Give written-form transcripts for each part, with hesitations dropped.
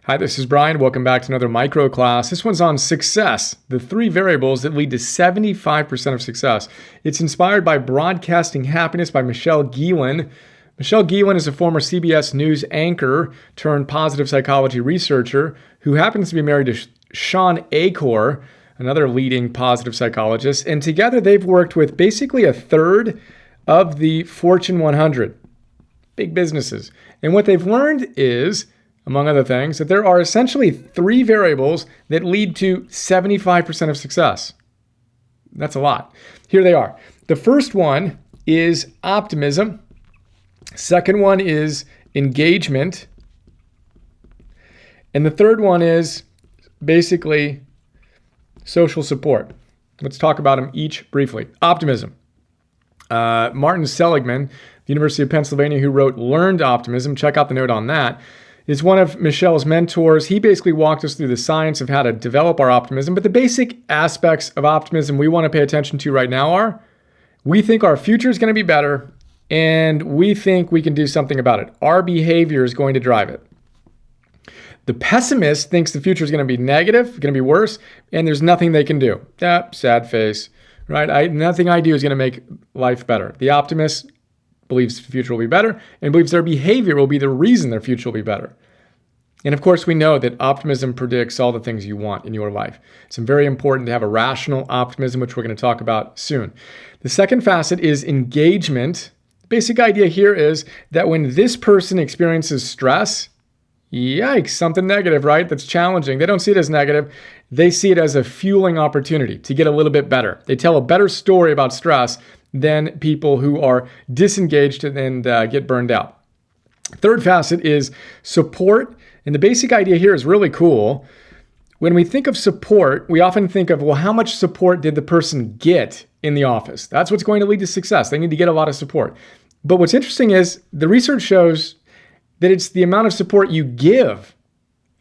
Hi, this is Brian. Welcome back to another micro class. This one's on success, the 3 variables that lead to 75% of success. It's inspired by Broadcasting Happiness by Michelle Gielan. Michelle Gielan is a former CBS News anchor turned positive psychology researcher who happens to be married to Shawn Achor, another leading positive psychologist. And together they've worked with basically a third of the Fortune 100, big businesses. And what they've learned is, among other things, that there are essentially 3 variables that lead to 75% of success. That's a lot. Here they are. The first one is optimism. Second one is engagement. And the third one is basically social support. Let's talk about them each briefly. Optimism. Martin Seligman, the University of Pennsylvania, who wrote Learned Optimism, check out the note on that, is one of Michelle's mentors. He basically walked us through the science of how to develop our optimism. But the basic aspects of optimism we want to pay attention to right now are, we think our future is going to be better, and we think we can do something about it. Our behavior is going to drive it. The pessimist thinks the future is going to be negative, going to be worse, and there's nothing they can do. Sad face, right? Nothing I do is going to make life better. The optimist believes the future will be better and believes their behavior will be the reason their future will be better. And of course, we know that optimism predicts all the things you want in your life. It's very important to have a rational optimism, which we're going to talk about soon. The second facet is engagement. The basic idea here is that when this person experiences stress, yikes, something negative, right? That's challenging. They don't see it as negative. They see it as a fueling opportunity to get a little bit better. They tell a better story about stress than people who are disengaged and get burned out. Third facet is support. And the basic idea here is really cool. When we think of support, we often think of, well, how much support did the person get in the office? That's what's going to lead to success. They need to get a lot of support. But what's interesting is the research shows that it's the amount of support you give.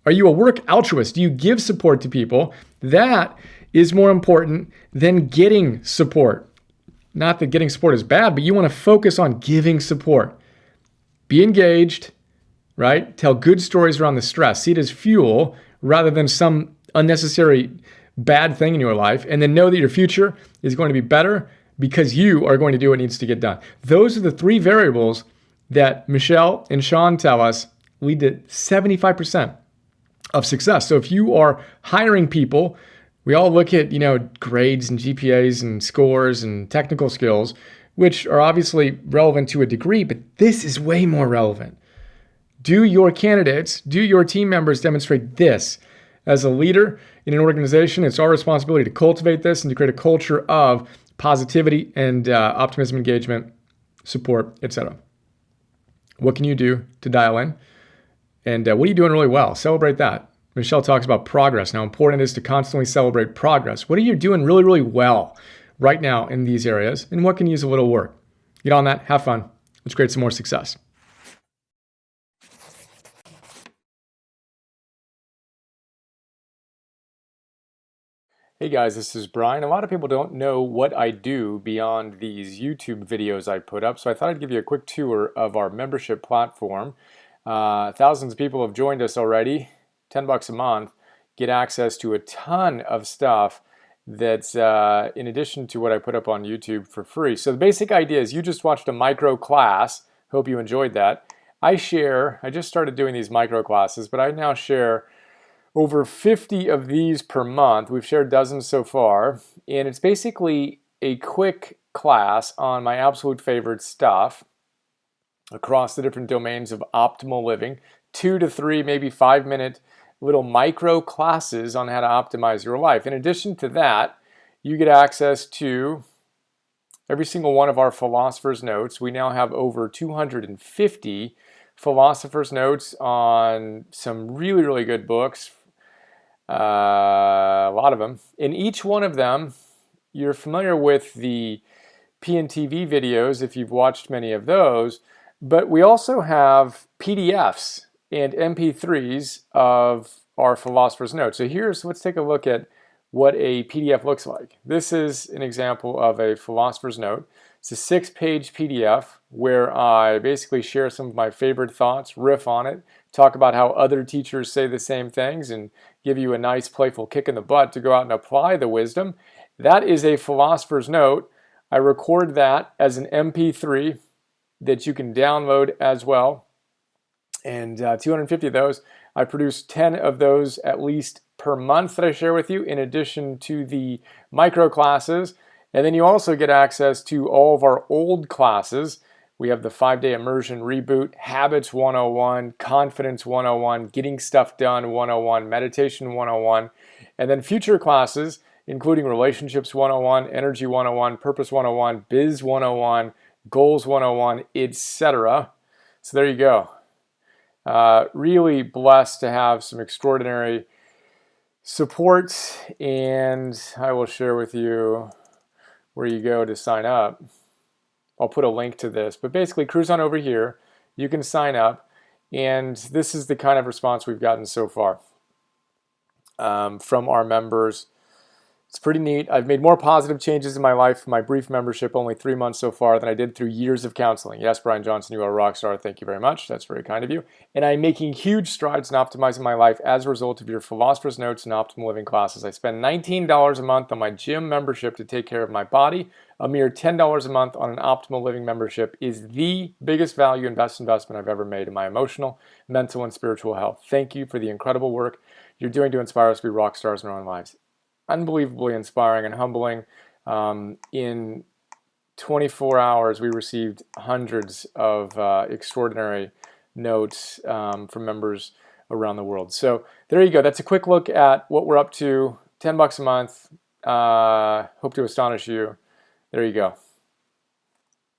Are you a work altruist? Do you give support to people? That is more important than getting support. Not that getting support is bad, but you want to focus on giving support. Be engaged, right? Tell good stories around the stress. See it as fuel rather than some unnecessary bad thing in your life. And then know that your future is going to be better because you are going to do what needs to get done. Those are the 3 variables that Michelle and Shawn tell us lead to 75% of success. So if you are hiring people, we all look at, grades and GPAs and scores and technical skills, which are obviously relevant to a degree, but this is way more relevant. Do your candidates, do your team members demonstrate this? As a leader in an organization, it's our responsibility to cultivate this and to create a culture of positivity and optimism, engagement, support, etc. What can you do to dial in? And what are you doing really well? Celebrate that. Michelle talks about progress, and how important it is to constantly celebrate progress. What are you doing really, really well right now in these areas? And what can use a little work? Get on that. Have fun. Let's create some more success. Hey guys, this is Brian. A lot of people don't know what I do beyond these YouTube videos I put up, so I thought I'd give you a quick tour of our membership platform. Thousands of people have joined us already. $10 a month, get access to a ton of stuff that's in addition to what I put up on YouTube for free. So the basic idea is you just watched a micro class. Hope you enjoyed that. I just started doing these micro classes, but I now share over 50 of these per month. We've shared dozens so far, and it's basically a quick class on my absolute favorite stuff across the different domains of optimal living. 2 to 3, maybe 5-minute little micro classes on how to optimize your life. In addition to that, you get access to every single one of our Philosophers Notes. We now have over 250 Philosophers Notes on some really, really good books, a lot of them. In each one of them, you're familiar with the PNTV videos if you've watched many of those, but we also have PDFs and MP3s of our Philosopher's Notes. So let's take a look at what a PDF looks like. This is an example of a Philosopher's Note. It's a 6-page PDF where I basically share some of my favorite thoughts, riff on it, talk about how other teachers say the same things, and give you a nice playful kick in the butt to go out and apply the wisdom. That is a Philosopher's Note. I record that as an MP3 that you can download as well. And 250 of those. I produce 10 of those at least per month that I share with you, in addition to the micro classes. And then you also get access to all of our old classes. We have the 5-day immersion reboot, Habits 101, Confidence 101, Getting Stuff Done 101, Meditation 101, and then future classes, including Relationships 101, Energy 101, Purpose 101, Biz 101, Goals 101, etc. So there you go. Really blessed to have some extraordinary support, and I will share with you where you go to sign up. I'll put a link to this, but basically cruise on over here. You can sign up, and this is the kind of response we've gotten so far from our members. It's pretty neat. I've made more positive changes in my life in my brief membership, only 3 months so far, than I did through years of counseling. Yes, Brian Johnson, you are a rock star. Thank you very much. That's very kind of you. And I'm making huge strides in optimizing my life as a result of your Philosopher's Notes and Optimal Living classes. I spend $19 a month on my gym membership to take care of my body. A mere $10 a month on an Optimal Living membership is the biggest value and best investment I've ever made in my emotional, mental, and spiritual health. Thank you for the incredible work you're doing to inspire us to be rock stars in our own lives. Unbelievably inspiring and humbling. In 24 hours, we received hundreds of extraordinary notes from members around the world. So there you go. That's a quick look at what we're up to. $10 a month. Hope to astonish you. There you go.